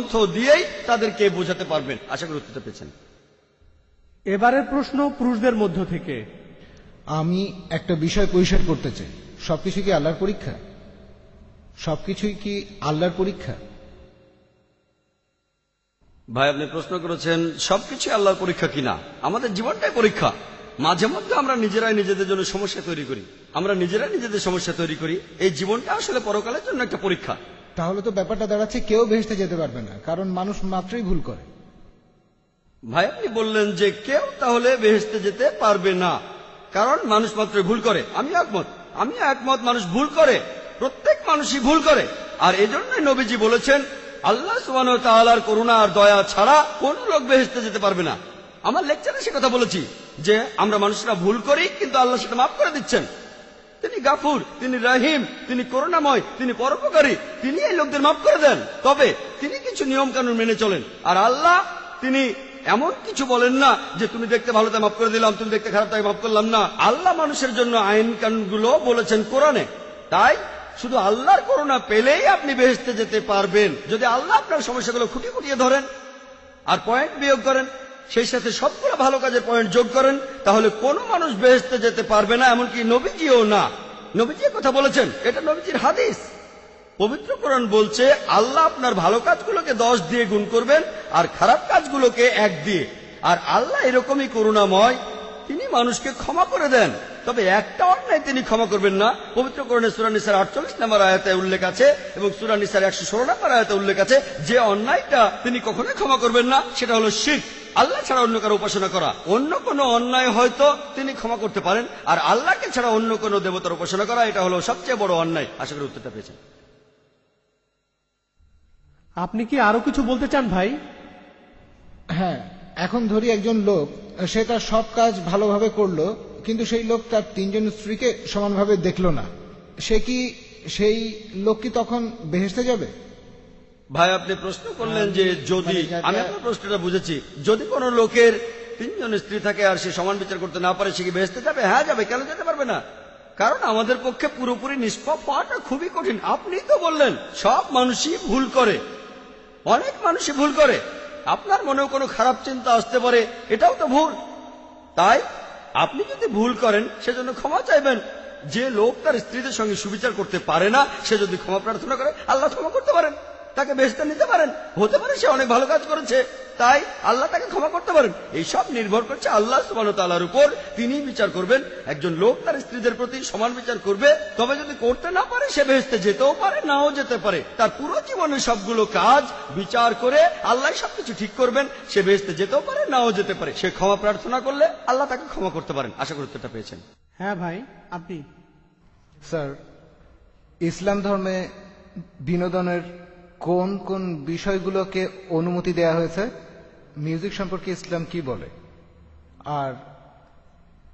গ্রন্থ দিয়েই তাদেরকে বোঝাতে পারবেন। আশা করি উত্তরটা পেয়েছেন। এবারের প্রশ্ন পুরুষদের মধ্য থেকে। আমি একটা বিষয় পরিষ্কার করতে চাই, সবকিছু কি আল্লাহর পরীক্ষা? সবকিছুই কি আল্লাহর পরীক্ষা? ভাই, আপনি প্রশ্ন করেছেন সবকিছু আল্লাহর পরীক্ষা কিনা। আমাদের জীবনটাই পরীক্ষা। মাঝে মধ্যে আমরা নিজেরাই নিজেদের জন্য সমস্যা তৈরি করি, আমরা নিজেরাই নিজেদের সমস্যা তৈরি করি। এই জীবনটা আসলে পরকালের জন্য একটা পরীক্ষা। তাহলে তো ব্যাপারটা দাঁড়াচ্ছে কেউ বেহেশতে যেতে পারবে না, কারণ মানুষ মাত্রই ভুল করে। ভাই, আপনি বললেন যে কেউ তাহলে বেহেশতে যেতে পারবে না, কারণ মানুষ মাত্রই ভুল করে। আমি একমত, মানুষ ভুল করে, প্রত্যেক মানুষই ভুল করে। আর এজন্যই নবীজি বলেছেন আল্লাহ সুবহানাহু ওয়া তাআলার করুণা আর দয়া ছাড়া কোন লোক বেহেশতে যেতে পারবে না। আমার লেকচারে সে কথা বলেছি যে আমরা মানুষরা ভুল করি, কিন্তু আল্লাহ সেটা মাফ করে দিচ্ছেন। তিনি গাফুর, তিনি রহিম, তিনি করুণাময়, তিনি পরোপকারী, তিনি এই লোকদের মাফ করে দেন। তবে তিনি কিছু নিয়ম কানুন মেনে চলেন। আর আল্লাহ তিনি এমন কিছু বলেন না যে তুমি দেখতে ভালো তাই মাফ করে দিলাম, তুমি দেখতে খারাপ তাই মাফ করলাম না। আল্লাহ মানুষের জন্য আইন কানুনগুলো বলেছেন কোরআনে। তাই শুধু আল্লাহর করুণা পেলেই আপনি বেহেশতে যেতে পারবেন। যদি আল্লাহ আপনার সমস্যাগুলো খুঁটিয়ে খুঁটিয়ে ধরেন আর পয়েন্ট বিয়োগ করেন, সেই সাথে সবগুলো ভালো কাজে পয়েন্ট যোগ করেন, তাহলে কোনো মানুষ বেহেশতে যেতে পারবে না, এমনকি নবীজিও না। নবীজি কথা বলেছেন, এটা নবীজির হাদিস। পবিত্র কোরআন বলছে আল্লাহ আপনার ভালো কাজগুলোকে 10 দিয়ে গুণ করবেন আর খারাপ কাজগুলোকে 1 দিয়ে। আর আল্লাহ এরকমই করুণাময়, তিনি মানুষকে ক্ষমা করে দেন। তবে একটা অন্যায় তিনি ক্ষমা করবেন না। পবিত্র কোরআনে সূরা নিসার 48 নম্বর আয়াতে উল্লেখ আছে এবং সূরা নিসার 116 নম্বর আয়াতে উল্লেখ আছে যে অন্যায়টা তিনি কখনোই ক্ষমা করবেন না, সেটা হলো শিরক, আল্লাহ ছাড়া অন্য কারো উপাসনা করা। অন্য কোনো অন্যায় হয়তো তিনি ক্ষমা করতে পারেন, আর আল্লাহকে ছাড়া অন্য কোনো দেবতার উপাসনা করা, এটা হলো সবচেয়ে বড় অন্যায়। আশা করি উত্তরটা পেয়েছেন। আপনি কি আরো কিছু বলতে চান ভাই? হ্যাঁ, এখন ধরি একজন লোক, সে তার সব কাজ ভালোভাবে করলো, কিন্তু সেই লোক তার 3 জন স্ত্রীকে সমানভাবে দেখলো না। সেই লোক কি তখন বেহেশতে যাবে? ভাই, আপনি প্রশ্ন করলেন যে যদি, আমি আপনার প্রশ্নটা বুঝেছি, যদি কোনো লোকের 3 জন স্ত্রী থাকে আর সে সমান বিচার করতে না পারে, সে কি বেহেশতে যাবে? হ্যাঁ যাবে। কেন যেতে পারবে না? কারণ আমাদের পক্ষে পুরোপুরি নিষ্পাপ হওয়াটা খুবই কঠিন। আপনিই তো বললেন সব মানুষই ভুল করে, অনেক মানুষই ভুল করে। আপনার মনেও কোনো খারাপ চিন্তা আসতে পারে, এটাও তো ভুল। তাই আপনি যদি ভুল করেন সেজন্য ক্ষমা চাইবেন। যে লোক তার স্ত্রীদের সঙ্গে সুবিচার করতে পারে না, সে যদি ক্ষমা প্রার্থনা করে আল্লাহ ক্ষমা করতে পারেন, তাকে বেহেশতে নিতে পারেন। হতে পারে সে অনেক ভালো কাজ করেছে, তাই আল্লাহ তাকে ক্ষমা করতে পারেন। এই সব নির্ভর করছে আল্লাহ সুবহানাহু ওয়া তাআলার উপর। তিনি বিচার করবেন। একজন লোক তার স্ত্রীদের প্রতি সমান বিচার করবে, তবে যদি করতে না পারে সে বেহেশতে যেতেও পারে, নাও যেতে পারে। তার পুরো জীবনের সবগুলো কাজ বিচার করে আল্লাহ সবকিছু ঠিক করবেন। সে বেহেশতে যেতেও পারে, নাও যেতে পারে। সে ক্ষমা প্রার্থনা করলে আল্লাহ তাকে ক্ষমা করতে পারেন। আশা করি উত্তরটা পেয়েছেন। হ্যাঁ ভাই, আপনি। স্যার, ইসলাম ধর্মে বিনোদনের কোন কোন বিষয়গুলোকে অনুমতি দেয়া হয়েছে? মিউজিক সম্পর্কে ইসলাম কি বলে? আর